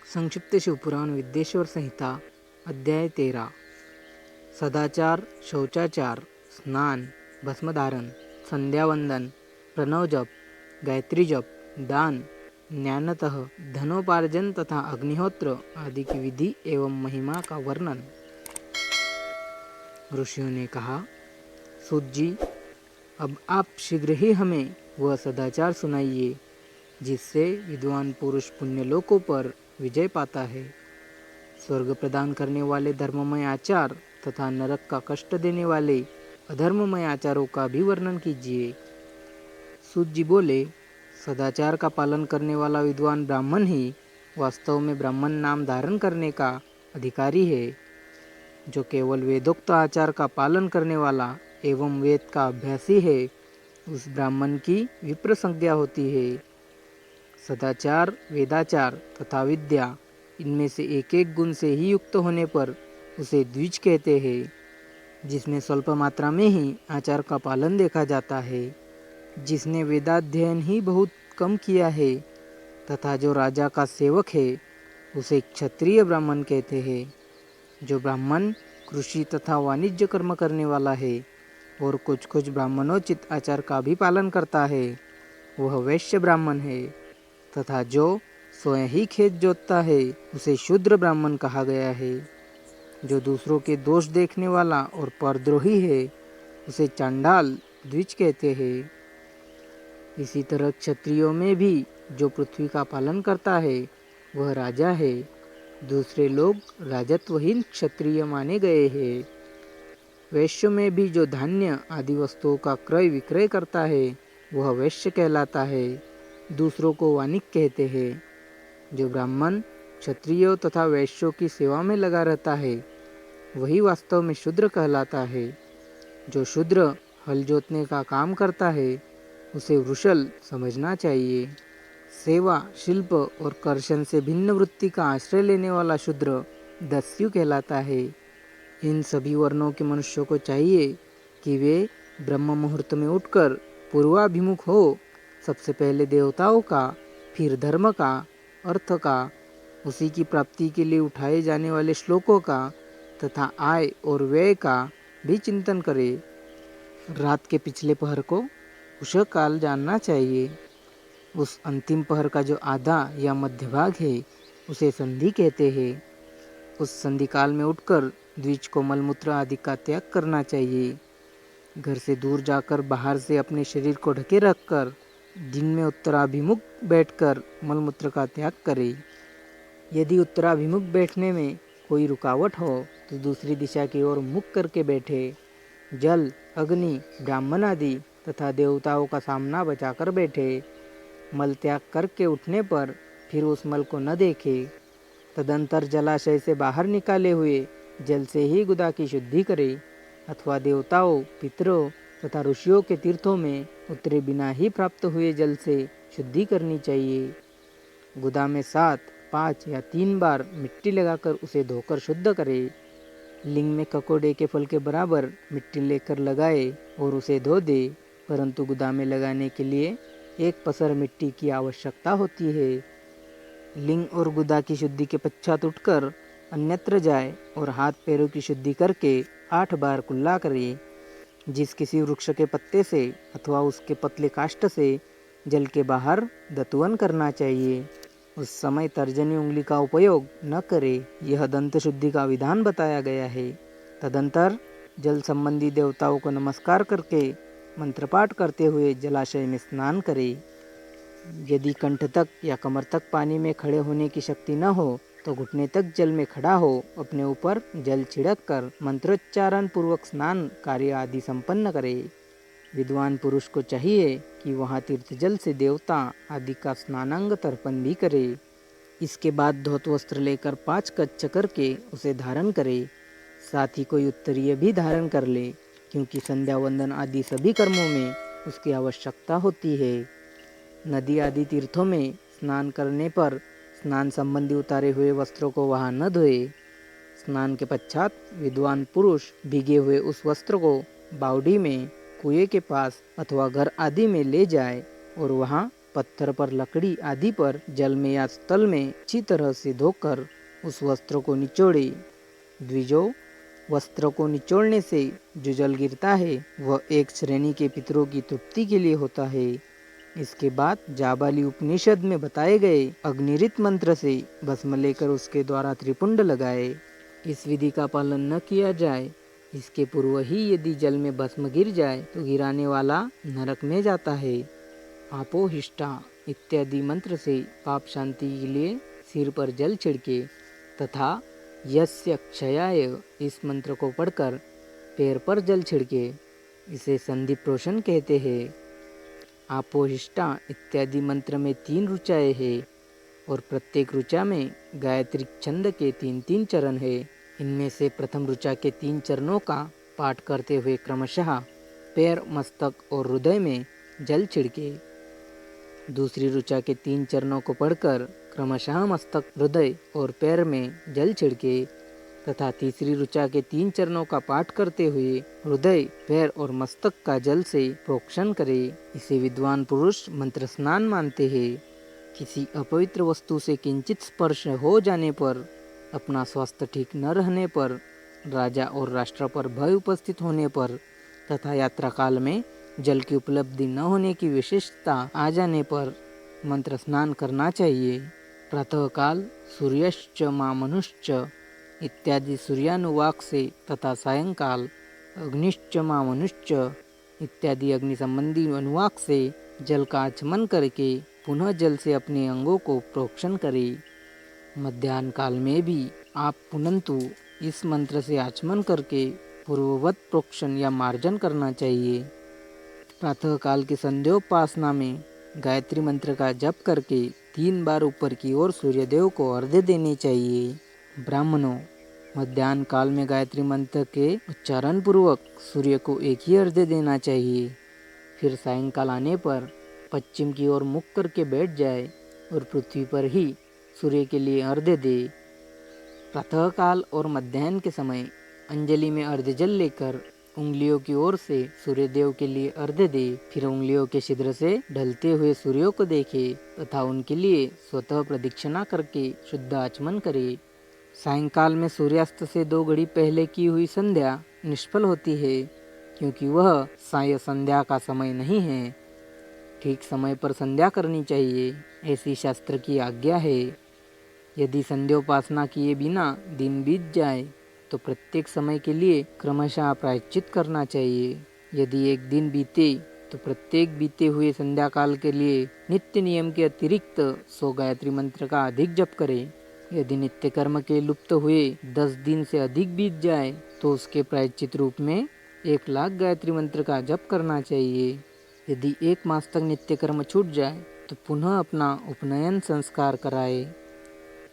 संक्षिप्त शिवपुराण विद्येश्वर संहिता अध्याय 13। सदाचार, शौचाचार, स्नान, भस्मधारण, संध्यावंदन, प्रणव जप, गायत्री जप, दान, ज्ञानतः धनोपार्जन तथा अग्निहोत्र आदि की विधि एवं महिमा का वर्णन। ऋषियों ने कहा, सूत जी, अब आप शीघ्र ही हमें वह सदाचार सुनाइए जिससे विद्वान पुरुष पुण्य लोकों पर विजय पाता है। स्वर्ग प्रदान करने वाले धर्ममय आचार तथा नरक का कष्ट देने वाले अधर्ममय आचारों का भी वर्णन कीजिए। सूत जी बोले, सदाचार का पालन करने वाला विद्वान ब्राह्मण ही वास्तव में ब्राह्मण नाम धारण करने का अधिकारी है। जो केवल वेदोक्त आचार का पालन करने वाला एवं वेद का अभ्यासी है, उस ब्राह्मण की विप्र संज्ञा होती है। सदाचार, वेदाचार तथा विद्या, इनमें से एक एक गुण से ही युक्त होने पर उसे द्विज कहते हैं, जिसमें स्वल्प मात्रा में ही आचार का पालन देखा जाता है, जिसने वेदाध्ययन ही बहुत कम किया है तथा जो राजा का सेवक है, उसे क्षत्रिय ब्राह्मण कहते हैं। जो ब्राह्मण कृषि तथा वाणिज्य कर्म करने वाला है और कुछ कुछ ब्राह्मणोचित आचार का भी पालन करता है, वह वैश्य ब्राह्मण है। तथा जो स्वयं ही खेत जोतता है, उसे शूद्र ब्राह्मण कहा गया है। जो दूसरों के दोष देखने वाला और परद्रोही है, उसे चांडाल द्विज कहते हैं। इसी तरह क्षत्रियों में भी जो पृथ्वी का पालन करता है, वह राजा है। दूसरे लोग राजत्वहीन क्षत्रिय माने गए हैं। वैश्य में भी जो धान्य आदि वस्तुओं का क्रय विक्रय करता है, वह वैश्य कहलाता है। दूसरों को वाणिक कहते हैं। जो ब्राह्मण क्षत्रियों तथा वैश्यों की सेवा में लगा रहता है, वही वास्तव में शूद्र कहलाता है। जो शूद्र हल जोतने का काम करता है, उसे वृषल समझना चाहिए। सेवा, शिल्प और कर्षण से भिन्न वृत्ति का आश्रय लेने वाला शूद्र दस्यु कहलाता है। इन सभी वर्णों के मनुष्यों को चाहिए कि वे ब्रह्म मुहूर्त में उठकर पूर्वाभिमुख हो सबसे पहले देवताओं का, फिर धर्म का, अर्थ का, उसी की प्राप्ति के लिए उठाए जाने वाले श्लोकों का तथा आय और व्यय का भी चिंतन करे। रात के पिछले पहर को उषः काल जानना चाहिए। उस अंतिम पहर का जो आधा या मध्य भाग है, उसे संधि कहते हैं। उस संधि काल में उठकर द्विज को मलमूत्र आदि का त्याग करना चाहिए। घर से दूर जाकर बाहर से अपने शरीर को ढके रखकर दिन में उत्तराभिमुख बैठकर मलमूत्र का त्याग करे। यदि उत्तराभिमुख बैठने में कोई रुकावट हो तो दूसरी दिशा की ओर मुख करके बैठे। जल, अग्नि, ब्राह्मण आदि तथा देवताओं का सामना बचाकर बैठे। मल त्याग करके उठने पर फिर उस मल को न देखे। तदंतर जलाशय से बाहर निकाले हुए जल से ही गुदा की शुद्धि करे अथवा देवताओं, पितरों तथा ऋषियों के तीर्थों में उतरे बिना ही प्राप्त हुए जल से शुद्धि करनी चाहिए। गुदा में 7, 5 या 3 बार मिट्टी लगाकर उसे धोकर शुद्ध करे। लिंग में ककोड़े के फल के बराबर मिट्टी लेकर लगाए और उसे धो दे, परंतु गुदा में लगाने के लिए 1 पसर मिट्टी की आवश्यकता होती है। लिंग और गुदा की शुद्धि के पश्चात उठकर अन्यत्र जाए और हाथ पैरों की शुद्धि करके 8 बार कुल्ला करे। जिस किसी वृक्ष के पत्ते से अथवा उसके पतले काष्ठ से जल के बाहर दतवन करना चाहिए, उस समय तर्जनी उंगली का उपयोग न करे। यह दंत शुद्धि का विधान बताया गया है। तदंतर जल संबंधी देवताओं को नमस्कार करके मंत्रपाठ करते हुए जलाशय में स्नान करे। यदि कंठ तक या कमर तक पानी में खड़े होने की शक्ति न हो तो घुटने तक जल में खड़ा हो अपने ऊपर जल छिड़क कर मंत्रोच्चारण पूर्वक स्नान कार्य आदि संपन्न करे। विद्वान पुरुष को चाहिए कि वहाँ तीर्थ जल से देवता आदि का स्नानांग तर्पण भी करे। इसके बाद धोत वस्त्र लेकर 5 कच्च करके उसे धारण करे। साथ ही कोई उत्तरीय भी धारण कर ले, क्योंकि संध्या वंदन आदि सभी कर्मों में उसकी आवश्यकता होती है। नदी आदि तीर्थों में स्नान करने पर स्नान संबंधी उतारे हुए वस्त्रों को वहाँ न धोए। स्नान के पश्चात विद्वान पुरुष भीगे हुए उस वस्त्र को बावड़ी में, कुएं के पास अथवा घर आदि में ले जाए और वहाँ पत्थर पर, लकड़ी आदि पर, जल में या स्थल में अच्छी तरह से धोकर उस वस्त्र को निचोड़े। द्विजो, वस्त्र को निचोड़ने से जो जल गिरता है वह एक श्रेणी के पितरों की तृप्ति के लिए होता है। इसके बाद जाबाली उपनिषद में बताए गए अग्निरित मंत्र से भस्म लेकर उसके द्वारा त्रिपुंड लगाए। इस विधि का पालन न किया जाए, इसके पूर्व ही यदि जल में भस्म गिर जाए तो गिराने वाला नरक में जाता है। आपोहिष्टा इत्यादि मंत्र से पाप शांति के लिए सिर पर जल छिड़के तथा यस्य क्षयाय इस मंत्र को पढ़कर पैर पर जल छिड़के। इसे संधि प्रोशन कहते हैं। आपोहिष्टा इत्यादि मंत्र में 3 ऋचाएं हैं और प्रत्येक ऋचा में गायत्री छंद के 3-3 चरण है। इनमें से प्रथम ऋचा के 3 चरणों का पाठ करते हुए क्रमशः पैर, मस्तक और हृदय में जल छिड़के। दूसरी ऋचा के 3 चरणों को पढ़कर क्रमशः मस्तक, हृदय और पैर में जल छिड़के तथा तीसरी ऋचा के 3 चरणों का पाठ करते हुए हृदय, पैर और मस्तक का जल से प्रोक्षण करे। इसे विद्वान पुरुष मंत्र स्नान मानते हैं। किसी अपवित्र वस्तु से किंचित स्पर्श हो जाने पर, अपना स्वास्थ्य ठीक न रहने पर, राजा और राष्ट्र पर भय उपस्थित होने पर तथा यात्रा काल में जल की उपलब्धि न होने की विशेषता आ जाने पर मंत्र स्नान करना चाहिए। प्रातःकाल सूर्यश्च मामनुश्च इत्यादि सूर्यानुवाक से तथा सायंकाल अग्निश्च मामनुश्च इत्यादि अग्नि संबंधी अनुवाक से जल का आचमन करके पुनः जल से अपने अंगों को प्रोक्षण करें। मध्याह्न काल में भी आप पुनंतु इस मंत्र से आचमन करके पूर्ववत प्रोक्षण या मार्जन करना चाहिए। प्रातःकाल की संध्योपासना में गायत्री मंत्र का जप करके 3 बार ऊपर की ओर सूर्यदेव को अर्घ्य देने चाहिए। ब्राह्मणों, मध्याह्न काल में गायत्री मंत्र के उच्चारण पूर्वक सूर्य को एक ही अर्घ्य देना चाहिए। फिर सायंकाल आने पर पश्चिम की ओर मुख करके बैठ जाए और पृथ्वी पर ही सूर्य के लिए अर्घ्य दे। प्रातःकाल और मध्याह्न के समय अंजलि में अर्घ्य जल लेकर उंगलियों की ओर से सूर्यदेव के लिए अर्घ्य दे। फिर उंगलियों के छिद्र से ढलते हुए सूर्य को देखे तथा उनके लिए स्वतः प्रदक्षिणा करके शुद्ध आचमन करे। सायंकाल में सूर्यास्त से 2 घड़ी पहले की हुई संध्या निष्फल होती है, क्योंकि वह साय संध्या का समय नहीं है। ठीक समय पर संध्या करनी चाहिए, ऐसी शास्त्र की आज्ञा है। यदि संध्योपासना किए बिना दिन बीत जाए तो प्रत्येक समय के लिए क्रमशः प्रायश्चित करना चाहिए। यदि एक दिन बीते तो प्रत्येक बीते हुए संध्या काल के लिए नित्य नियम के अतिरिक्त 100 गायत्री मंत्र का अधिक जप करें। यदि नित्य कर्म के लुप्त हुए 10 दिन से अधिक बीत जाए तो उसके प्रायश्चित रूप में 1 लाख गायत्री मंत्र का जप करना चाहिए। यदि 1 मास तक नित्य कर्म छूट जाए तो पुनः अपना उपनयन संस्कार कराए।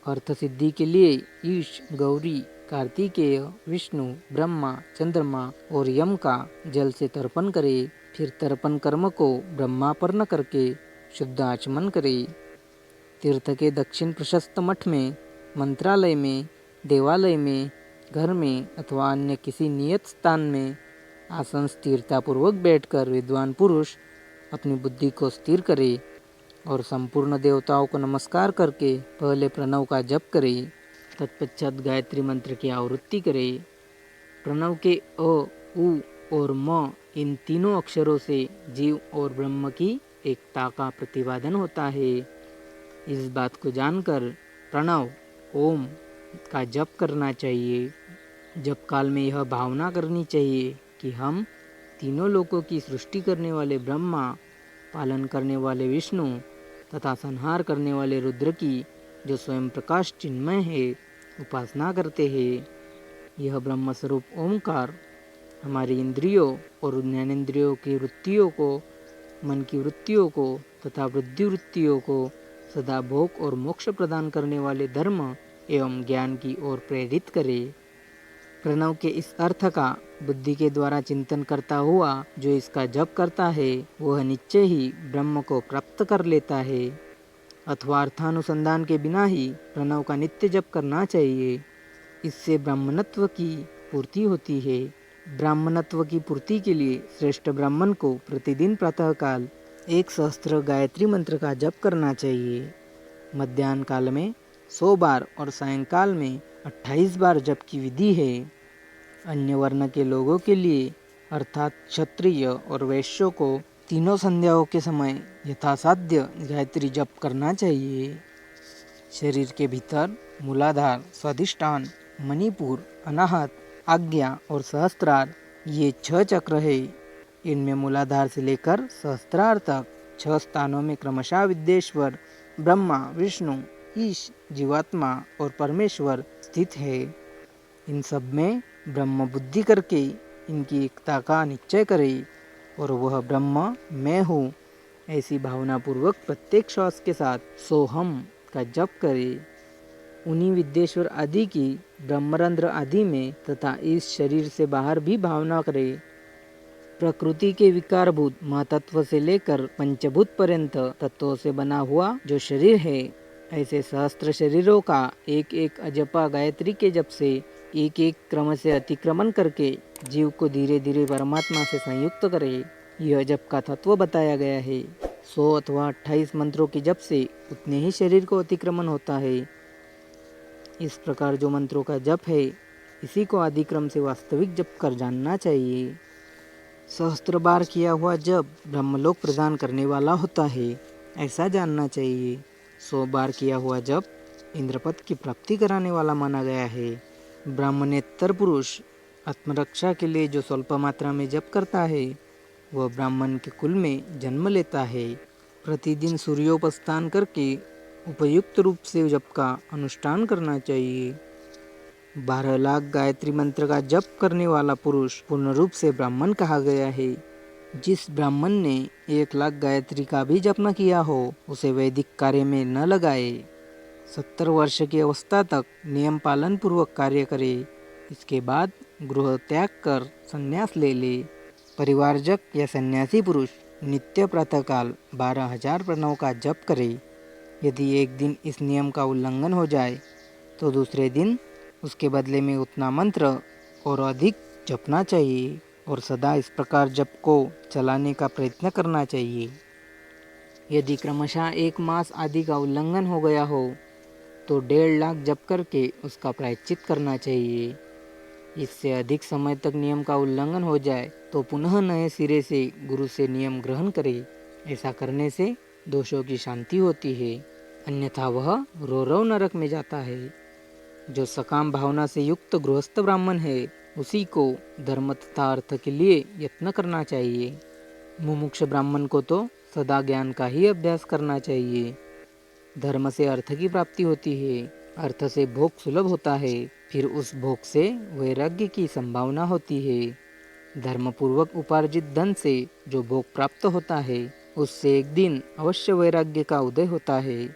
अर्थ सिद्धि के लिए ईश, गौरी, कार्तिकेय, विष्णु, ब्रह्मा, चंद्रमा और यम का जल से तर्पण करे। फिर तर्पण कर्म को ब्रह्मापर्ण करके शुद्ध आचमन करे। तीर्थ के दक्षिण प्रशस्त मठ में, मंत्रालय में, देवालय में, घर में अथवा अन्य किसी नियत स्थान में आसन स्थिरतापूर्वक बैठकर विद्वान पुरुष अपनी बुद्धि को स्थिर करे और संपूर्ण देवताओं को नमस्कार करके पहले प्रणव का जप करे। तत्पश्चात गायत्री मंत्र की आवृत्ति करे। प्रणव के अ, उ और म इन तीनों अक्षरों से जीव और ब्रह्म की एकता का प्रतिपादन होता है। इस बात को जानकर प्रणव ओम का जप करना चाहिए। जप काल में यह भावना करनी चाहिए कि हम तीनों लोकों की सृष्टि करने वाले ब्रह्मा, पालन करने वाले विष्णु तथा संहार करने वाले रुद्र की, जो स्वयं प्रकाश चिन्मय है, उपासना करते हैं। यह ब्रह्म स्वरूप ओमकार हमारी इंद्रियों और ज्ञानेंद्रियों की वृत्तियों को, मन की वृत्तियों को तथा बुद्धि वृत्तियों को सदा भोग और मोक्ष प्रदान करने वाले धर्म एवं ज्ञान की ओर प्रेरित करे। प्रणव के इस अर्थ का बुद्धि के द्वारा चिंतन करता हुआ जो इसका जप करता है वह निश्चय ही ब्रह्म को प्राप्त कर लेता है। अथवा अर्थानुसंधान के बिना ही प्रणव का नित्य जप करना चाहिए। इससे ब्राह्मणत्व की पूर्ति होती है। ब्राह्मणत्व की पूर्ति के लिए श्रेष्ठ ब्राह्मण को प्रतिदिन प्रातःकाल एक सहस्त्र गायत्री मंत्र का जप करना चाहिए। मध्याह्न काल में 100 बार और सायंकाल में 28 बार जप की विधि है। अन्य वर्ण के लोगों के लिए अर्थात क्षत्रिय और वैश्यों को तीनों संध्याओं के समय यथासाध्य गायत्री जप करना चाहिए। शरीर के भीतर मूलाधार, स्वादिष्ठान, मणिपुर, अनाहत, आज्ञा और सहस्त्रार ये 6 चक्र है। इनमें मूलाधार से लेकर सहस्त्रार तक 6 स्थानों में क्रमशः विद्येश्वर, ब्रह्मा, विष्णु, ईश, जीवात्मा और परमेश्वर स्थित है। इन सब में ब्रह्म बुद्धि करके इनकी एकता का निश्चय करे और वह ब्रह्म मैं हूँ ऐसी भावनापूर्वक प्रत्येक श्वास के साथ सोहम का जप करे। उन्हीं विद्येश्वर आदि की ब्रह्मरंध्र आदि में तथा इस शरीर से बाहर भी भावना करे। प्रकृति के विकारभूत महातत्व से लेकर पंचभूत पर्यंत तत्वों से बना हुआ जो शरीर है, ऐसे सहस्त्र शरीरों का एक एक अजपा गायत्री के जप से एक एक क्रम से अतिक्रमण करके जीव को धीरे धीरे परमात्मा से संयुक्त करे। यह जप का तत्व बताया गया है। 100 अथवा 28 मंत्रों के जप से उतने ही शरीर को अतिक्रमण होता है। इस प्रकार जो मंत्रों का जप है, इसी को आदिक्रम से वास्तविक जप कर जानना चाहिए। सहस्त्र बार किया हुआ जप ब्रह्मलोक प्रदान करने वाला होता है, ऐसा जानना चाहिए। 100 बार किया हुआ जप इंद्रपद की प्राप्ति कराने वाला माना गया है। ब्राह्मणेतर पुरुष आत्मरक्षा के लिए जो स्वल्प मात्रा में जप करता है, वह ब्राह्मण के कुल में जन्म लेता है। प्रतिदिन सूर्योपस्थान करके उपयुक्त रूप से जप का अनुष्ठान करना चाहिए। 12 लाख गायत्री मंत्र का जप करने वाला पुरुष पूर्ण रूप से ब्राह्मण कहा गया है। जिस ब्राह्मण ने 1 लाख गायत्री का भी जप न किया हो, उसे वैदिक कार्य में न लगाए। 70 वर्ष की अवस्था तक नियम पालन पूर्वक कार्य करे। इसके बाद गृह त्याग कर संन्यास ले ले। परिवारजक या सन्यासी पुरुष नित्य प्रातःकाल 12,000 प्रणव का जप करे। यदि एक दिन इस नियम का उल्लंघन हो जाए तो दूसरे दिन उसके बदले में उतना मंत्र और अधिक जपना चाहिए और सदा इस प्रकार जप को चलाने का प्रयत्न करना चाहिए। यदि क्रमशः 1 मास आदि का उल्लंघन हो गया हो तो 1.5 लाख जप करके उसका प्रायश्चित करना चाहिए। इससे अधिक समय तक नियम का उल्लंघन हो जाए तो पुनः नए सिरे से गुरु से नियम ग्रहण करे। ऐसा करने से दोषों की शांति होती है, अन्यथा वह रौरव नरक में जाता है। जो सकाम भावना से युक्त गृहस्थ ब्राह्मण है, उसी को धर्म तथा अर्थ के लिए यत्न करना चाहिए। मुमुक्ष ब्राह्मण को तो सदा ज्ञान का ही अभ्यास करना चाहिए। धर्म से अर्थ की प्राप्ति होती है, अर्थ से भोग सुलभ होता है, फिर उस भोग से वैराग्य की संभावना होती है। धर्मपूर्वक उपार्जित धन से जो भोग प्राप्त होता है, उससे एक दिन अवश्य वैराग्य का उदय होता है।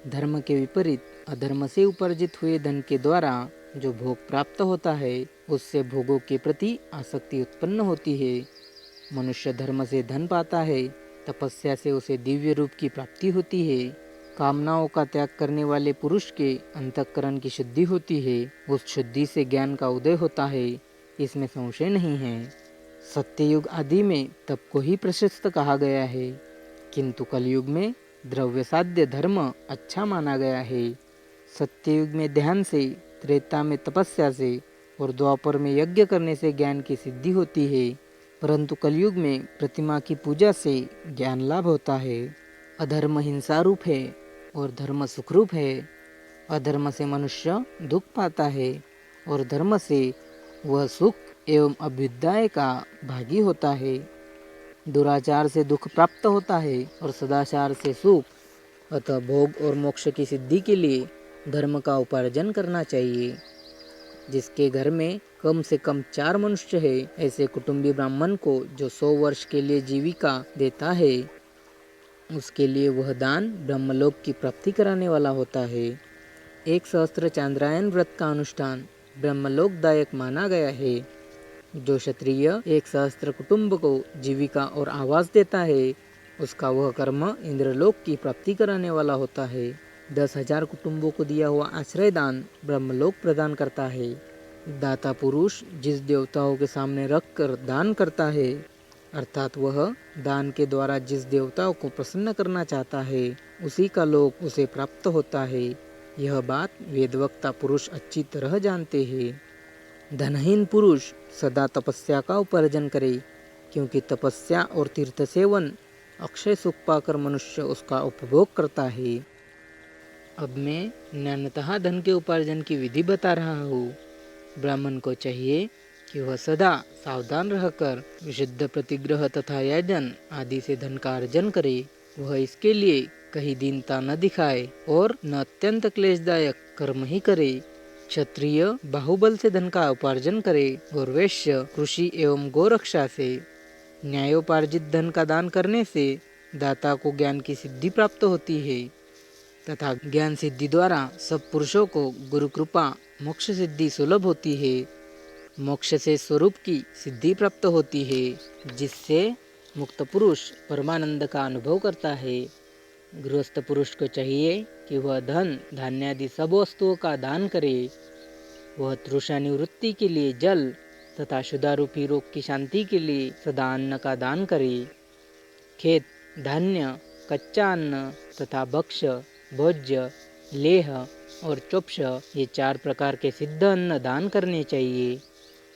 धर्म के विपरीत अधर्म से उपार्जित हुए धन के द्वारा जो भोग प्राप्त होता है, उससे भोगों के प्रति आसक्ति उत्पन्न होती है। मनुष्य धर्म से धन पाता है, तपस्या से उसे दिव्य रूप की प्राप्ति होती है। कामनाओं का त्याग करने वाले पुरुष के अंतःकरण की शुद्धि होती है, उस शुद्धि से ज्ञान का उदय होता है, इसमें संशय नहीं है। सत्ययुग आदि में तप को ही प्रशस्त कहा गया है, किंतु कलयुग में द्रव्य साध्य धर्म अच्छा माना गया है। सत्ययुग में ध्यान से, त्रेता में तपस्या से और द्वापर में यज्ञ करने से ज्ञान की सिद्धि होती है, परंतु कलयुग में प्रतिमा की पूजा से ज्ञान लाभ होता है। अधर्म हिंसा रूप है और धर्म सुख रूप है। अधर्म से मनुष्य दुख पाता है और धर्म से वह सुख एवं अभ्युदय का भागी होता है। दुराचार से दुख प्राप्त होता है और सदाचार से सुख। अतः भोग और मोक्ष की सिद्धि के लिए धर्म का उपार्जन करना चाहिए। जिसके घर में कम से कम 4 मनुष्य है, ऐसे कुटुंबी ब्राह्मण को जो 100 वर्ष के लिए जीविका देता है, उसके लिए वह दान ब्रह्मलोक की प्राप्ति कराने वाला होता है। 1 सहस्त्र चांद्रायन व्रत का अनुष्ठान ब्रह्मलोकदायक माना गया है। जो क्षत्रिय 1 सहस्त्र कुटुंब को जीविका और आवास देता है, उसका वह कर्म इंद्रलोक की प्राप्ति कराने वाला होता है। 10,000 कुटुंबों को दिया हुआ आश्रय दान ब्रह्मलोक प्रदान करता है। दाता पुरुष जिस देवताओं के सामने रख कर दान करता है, अर्थात वह दान के द्वारा जिस देवता को प्रसन्न करना चाहता है उसी का लोक उसे प्राप्त होता है। यह बात वेदवक्ता पुरुष अच्छी तरह जानते हैं। धनहीन पुरुष सदा तपस्या का उपार्जन करे, क्योंकि तपस्या और तीर्थ सेवन अक्षय सुख पाकर मनुष्य उसका उपभोग करता है। अब मैं ज्ञानतः धन के उपार्जन की विधि बता रहा हूँ। ब्राह्मण को चाहिए कि वह सदा सावधान रहकर विशुद्ध प्रतिग्रह तथा याजन आदि से धन का अर्जन करे। वह इसके लिए कहीं दीनता न दिखाए और न अत्यंत क्लेशदायक कर्म ही करे। क्षत्रिय बाहुबल से धन का उपार्जन करे और वैश्य कृषि एवं गोरक्षा से। न्यायोपार्जित धन का दान करने से दाता को ज्ञान की सिद्धि प्राप्त होती है तथा ज्ञान सिद्धि द्वारा सब पुरुषों को गुरु कृपा मोक्ष सिद्धि सुलभ होती है। मोक्ष से स्वरूप की सिद्धि प्राप्त होती है, जिससे मुक्त पुरुष परमानंद का अनुभव करता है। गृहस्थ पुरुष को चाहिए कि वह धन धान्य आदि सब वस्तुओं का दान करे। वह तृषा निवृत्ति के लिए जल तथा शुद्धारूपी रोग की शांति के लिए सदा अन्न का दान करे। खेत, धान्य, कच्चा अन्न तथा भक्ष्य, भोज्य, लेह और चोप्ष ये 4 प्रकार के सिद्ध अन्न दान करने चाहिए।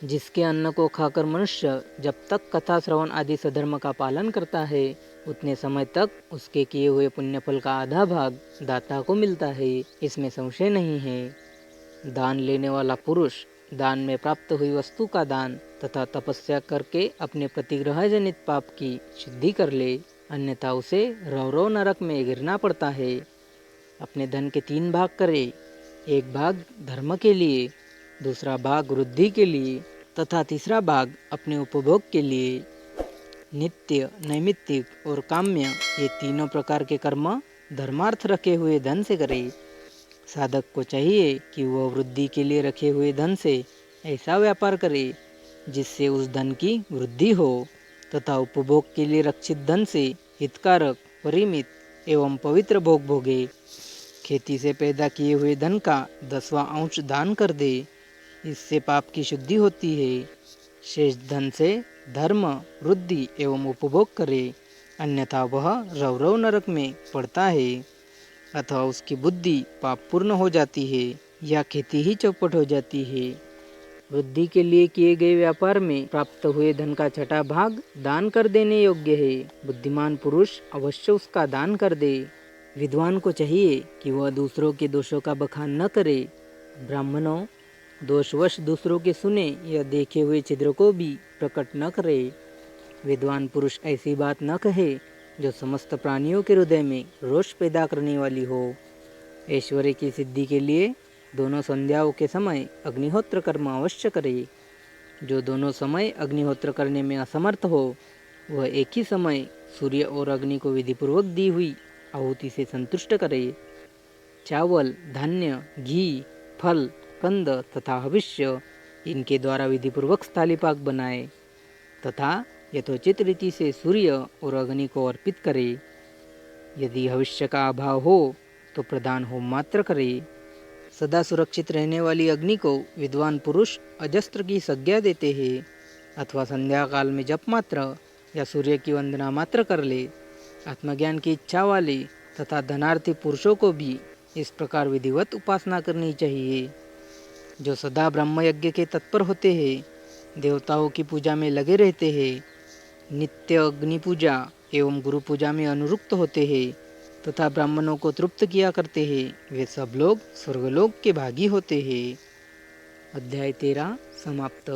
जिसके अन्न को खाकर मनुष्य जब तक कथा श्रवण आदि सधर्म का पालन करता है उतने समय तक उसके किए हुए पुण्यफल का आधा भाग दाता को मिलता है, इसमें संशय नहीं है। दान लेने वाला पुरुष दान में प्राप्त हुई वस्तु का दान तथा तपस्या करके अपने प्रतिग्रह जनित पाप की शुद्धि कर ले, अन्यथा उसे रौरव नरक में गिरना पड़ता है। अपने धन के 3 भाग करे, एक भाग धर्म के लिए, दूसरा भाग वृद्धि के लिए तथा तीसरा भाग अपने उपभोग के लिए। नित्य, नैमित्तिक और काम्य ये तीनों प्रकार के कर्म धर्मार्थ रखे हुए धन से करे। साधक को चाहिए कि वह वृद्धि के लिए रखे हुए धन से ऐसा व्यापार करे जिससे उस धन की वृद्धि हो तथा उपभोग के लिए रक्षित धन से हितकारक, परिमित एवं पवित्र भोग भोगे। खेती से पैदा किए हुए धन का 10वां अंश दान कर दे, इससे पाप की शुद्धि होती है। शेष धन से धर्म, वृद्धि एवं उपभोग करे, अन्यथा वह रौरव नरक में पड़ता है अथवा उसकी बुद्धि पापपूर्ण हो जाती है या खेती ही चौपट हो जाती है। वृद्धि के लिए किए गए व्यापार में प्राप्त हुए धन का 6वां भाग दान कर देने योग्य है। बुद्धिमान पुरुष अवश्य उसका दान कर दे। विद्वान को चाहिए कि वह दूसरों के दोषों का बखान न करे। ब्राह्मणों, दोषवश दूसरों के सुने या देखे हुए छिद्र को भी प्रकट न करे। विद्वान पुरुष ऐसी बात न कहे जो समस्त प्राणियों के हृदय में रोष पैदा करने वाली हो। ऐश्वर्य की सिद्धि के लिए दोनों संध्याओं के समय अग्निहोत्र कर्म अवश्य करे। जो दोनों समय अग्निहोत्र करने में असमर्थ हो वह एक ही समय सूर्य और अग्नि को विधिपूर्वक दी हुई आहुति से संतुष्ट करे। चावल, धान्य, घी, फल, कंद तथा हविष्य इनके द्वारा विधिपूर्वक स्थालीपाक बनाए तथा यथोचित रीति से सूर्य और अग्नि को अर्पित करे। यदि हविष्य का अभाव हो तो प्रधान होम मात्र करे। सदा सुरक्षित रहने वाली अग्नि को विद्वान पुरुष अजस्त्र की संज्ञा देते हैं अथवा संध्या काल में जप मात्र या सूर्य की वंदना मात्र कर ले। आत्मज्ञान की इच्छा वाले तथा धनार्थी पुरुषों को भी इस प्रकार विधिवत उपासना करनी चाहिए। जो सदा ब्रह्म यज्ञ के तत्पर होते हैं, देवताओं की पूजा में लगे रहते हैं, नित्य अग्नि पूजा एवं गुरु पूजा में अनुरुक्त होते हैं तथा ब्राह्मणों को तृप्त किया करते हैं, वे सब लोग स्वर्गलोक के भागी होते हैं। अध्याय 13 समाप्त।